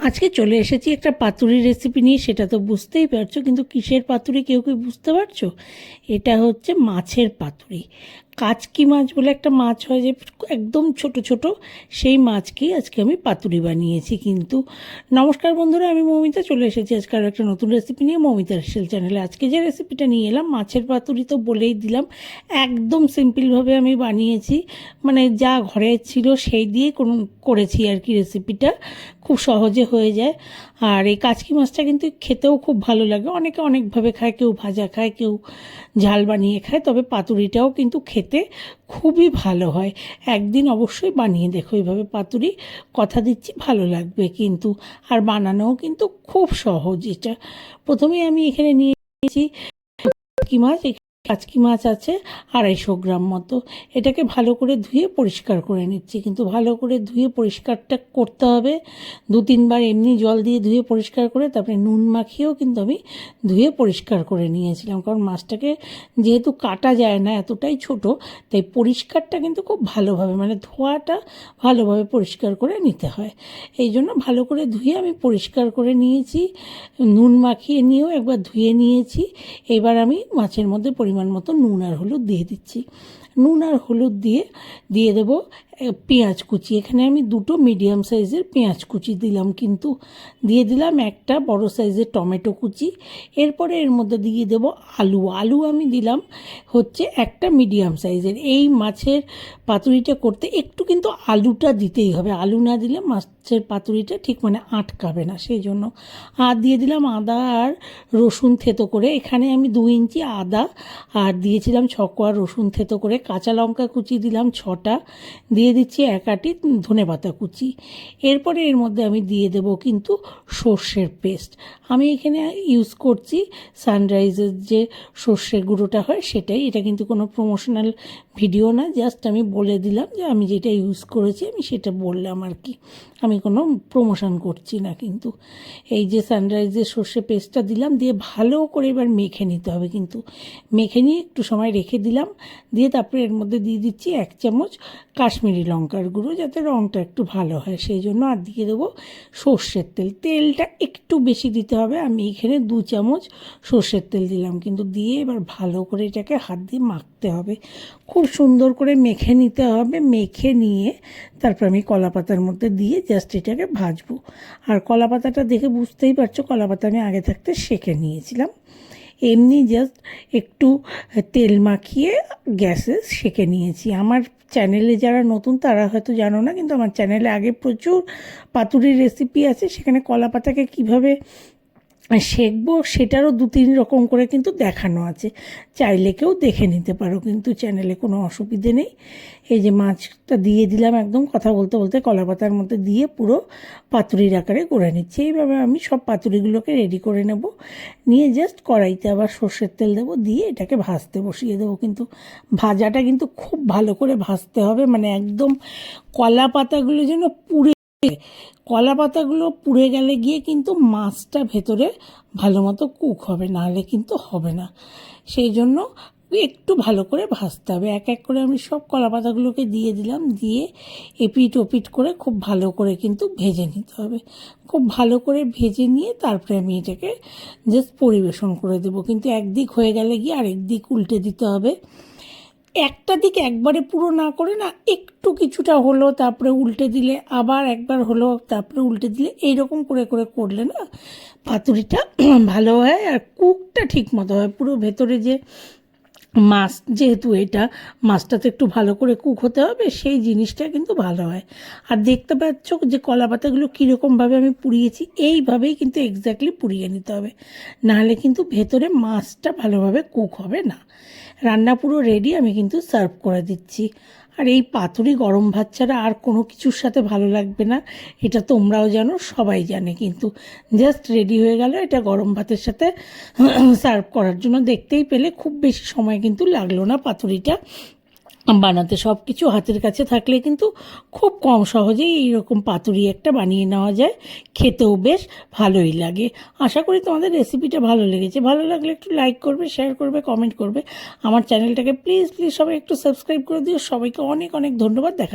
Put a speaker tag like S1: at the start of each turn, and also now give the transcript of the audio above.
S1: আজকে চলে এসেছি একটা পাতুরি রেসিপি নিয়ে। সেটা তো বুঝতেই পারছো, কিন্তু কিসের পাতুরি কেউ কি বুঝতে পারছো? এটা হচ্ছে মাছের পাতুরি। কাচকি মাছ বলে একটা মাছ হয়, যে একদম ছোট ছোট, সেই মাছকেই আজকে আমি পাতুরি বানিয়েছি। কিন্তু নমস্কার বন্ধুরা, আমি মৌমিতা চলে এসেছি আজকে আর একটা নতুন রেসিপি নিয়ে মৌমিতার হেসেল চ্যানেলে। আজকে যে রেসিপিটা নিয়ে এলাম মাছের পাতুরি, তো বলেই দিলাম একদম সিম্পলভাবে আমি বানিয়েছি। মানে যা ঘরে ছিল সেই দিয়েই করেছি আর কি। রেসিপিটা খুব সহজে হয়ে যায়। আর এই কাচকি মাছটা কিন্তু খেতেও খুব ভালো লাগে। অনেকে অনেকভাবে খায়, কেউ ভাজা খায়, কেউ ঝাল বানিয়ে খায়, তবে পাতুরিটাও কিন্তু খেতে খুবই ভালো হয়। একদিন অবশ্যই বানিয়ে দেখো এইভাবে পাতুরি, কথা দিচ্ছি ভালো লাগবে কিন্তু। আর বানানোও কিন্তু খুব সহজ এটা। প্রথমেই আমি এখানে নিয়েছি কাচকি মাছ। কাচকি মাছ আছে 250 গ্রাম মতো। এটাকে ভালো করে ধুয়ে পরিষ্কার করে নিচ্ছি, কিন্তু ভালো করে ধুয়ে পরিষ্কারটা করতে হবে। 2-3 বার এমনি জল দিয়ে ধুয়ে পরিষ্কার করে তারপরে নুন মাখিয়েও কিন্তু আমি ধুয়ে পরিষ্কার করে নিয়েছিলাম। কারণ মাছটাকে যেহেতু কাটা যায় না, এতটাই ছোট, তাই পরিষ্কারটা কিন্তু খুব ভালোভাবে, মানে ধোয়াটা ভালোভাবে পরিষ্কার করে নিতে হয়। এই জন্য ভালো করে ধুয়ে আমি পরিষ্কার করে নিয়েছি, নুন মাখিয়ে নিয়েও একবার ধুয়ে নিয়েছি। এবার আমি মাছের মধ্যে পরিমাণ মতো নুন আর হলুদ দিয়ে দিচ্ছি। নুন আর হলুদ দিয়ে দিয়ে দেবো পেঁয়াজ কুচি। এখানে আমি 2টো মিডিয়াম সাইজের পেঁয়াজ কুচি দিলাম, কিন্তু দিয়ে দিলাম একটা বড় সাইজের টমেটো কুচি। এরপরে এর মধ্যে দিয়ে দেবো আলু আমি দিলাম হচ্ছে একটা মিডিয়াম সাইজের। এই মাছের পাতুরিটা করতে একটু কিন্তু আলুটা দিতেই হবে, আলু না দিলে মাছের পাতুরিটা ঠিক মানে আটকাবে না, সেই জন্য। আর দিয়ে দিলাম আদা আর রসুন থেতো করে। এখানে আমি 2 ইঞ্চি আদা আর দিয়েছিলাম 6 কোয়া রসুন থেতো করে। কাঁচা লঙ্কা কুচি দিলাম 6টা, দিয়ে দিচ্ছি 1 আঁটি ধনেপাতা কুচি। এরপরে এর মধ্যে আমি দিয়ে দেব কিন্তু সর্ষের পেস্ট। আমি এখানে ইউজ করছি সানরাইজের যে সর্ষের গুঁড়োটা হয় সেটাই। এটা কিন্তু কোনো প্রমোশনাল ভিডিও না, জাস্ট আমি বলে দিলাম যে আমি যেটা ইউজ করেছি, আমি সেটা বললাম আর কি। আমি কোনো প্রমোশন করছি না। কিন্তু এই যে সানরাইজের সর্ষে পেস্টটা দিলাম, দিয়ে ভালো করে এবার মেখে নিতে হবে। কিন্তু মেখে নিয়ে একটু সময় রেখে দিলাম, দিয়ে তারপরে এর মধ্যে দিয়ে দিচ্ছি 1 চামচ কাশ্মীরি লঙ্কার গুঁড়ো, যাতে রঙটা একটু ভালো হয় সেই জন্য। আর দিয়ে দেবো সর্ষের তেল। তেলটা একটু বেশি দিতে হবে, আমি এখানে 2 চামচ সর্ষের তেল দিলাম। কিন্তু দিয়ে এবার ভালো করে এটাকে হাত দিয়ে মাখতে হবে, খুব সুন্দর করে মেখে নিতে হবে। মেখে নিয়ে তারপর আমি কলা পাতার মধ্যে দিয়ে জাস্ট এটাকে ভাজবো। আর কলা পাতাটা দেখে বুঝতেই পারছো, কলা পাতা আমি আগে থাকতে সেঁকে নিয়েছিলাম। এমনি জাস্ট একটু তেল মাখিয়ে গ্যাসে সেঁকে নিয়েছি। আমার চ্যানেলে যারা নতুন তারা হয়তো জানো না, কিন্তু আমার চ্যানেলে আগে প্রচুর পাতুরির রেসিপি আছে। সেখানে কলা পাতাকে কীভাবে সেঁকবো সেটারও 2-3 রকম করে কিন্তু দেখানো আছে, চাইলে কেউ দেখে নিতে পারো, কিন্তু চ্যানেলে কোনো অসুবিধে নেই। এই যে মাছটা দিয়ে দিলাম, একদম কথা বলতে বলতে কলা পাতার মধ্যে দিয়ে পুরো পাতুরির আকারে করে নিচ্ছি। এইভাবে আমি সব পাতুরিগুলোকে রেডি করে নেব। নিয়ে জাস্ট কড়াইতে আবার সর্ষের তেল দেবো, দিয়ে এটাকে ভাজতে বসিয়ে দেবো। কিন্তু ভাজাটা কিন্তু খুব ভালো করে ভাজতে হবে, মানে একদম কলা পাতাগুলো যেন পুড়ে, কলা পাতাগুলো পুড়ে গেলে গিয়ে কিন্তু মাছটা ভেতরে ভালো মতো কুক হবে, নাহলে কিন্তু হবে না। সেই জন্য একটু ভালো করে ভাজতে হবে। এক এক করে আমি সব কলা পাতাগুলোকে দিয়ে দিলাম, দিয়ে এপিট ওপিট করে খুব ভালো করে কিন্তু ভেজে নিতে হবে। খুব ভালো করে ভেজে নিয়ে তারপরে আমি এটাকে জাস্ট পরিবেশন করে দেবো। কিন্তু একদিক হয়ে গেলে গিয়ে আরেক দিক উল্টে দিতে হবে। একটা দিক একবারে পুরো না করে না, একটু কিছুটা হলো তারপরে উল্টে দিলে, আবার একবার হলো তারপরে উল্টে দিলে, এইরকম করে করে করলে না পাতুরিটা ভালো হয় আর কুকটা ঠিক মতো হয়। পুরো ভেতরে যে মাছ, যেহেতু এটা মাছটা তো একটু ভালো করে কুক হতে হবে, সেই জিনিসটা কিন্তু ভালো হয়। আর দেখতে পাচ্ছ যে কলা পাতাগুলো কীরকমভাবে আমি পুড়িয়েছি, এইভাবেই কিন্তু এক্স্যাক্টলি পুড়িয়ে নিতে হবে, নাহলে কিন্তু ভেতরে মাছটা ভালোভাবে কুক হবে না। রান্না পুরো রেডি, আমি কিন্তু সার্ভ করে দিচ্ছি। আর এই পাতুরি গরম ভাত ছাড়া আর কোনো কিছুর সাথে ভালো লাগবে না, এটা তোমরাও জানো, সবাই জানে। কিন্তু জাস্ট রেডি হয়ে গেল, এটা গরম ভাতের সাথে সার্ভ করার জন্য। দেখতেই পেলে খুব বেশি সময় কিন্তু লাগলো না পাতুরিটা বানাতে। সব কিছু হাতের কাছে থাকলে কিন্তু খুব কম সহজেই এইরকম পাতুরি একটা বানিয়ে নেওয়া যায়, খেতেও বেশ ভালোই লাগে। আশা করি তোমাদের রেসিপিটা ভালো লেগেছে। ভালো লাগলে একটু লাইক করবে, শেয়ার করবে, কমেন্ট করবে। আমার চ্যানেলটাকে প্লিজ প্লিজ সবাই একটু সাবস্ক্রাইব করে দিও। সবাইকে অনেক অনেক ধন্যবাদ। দেখা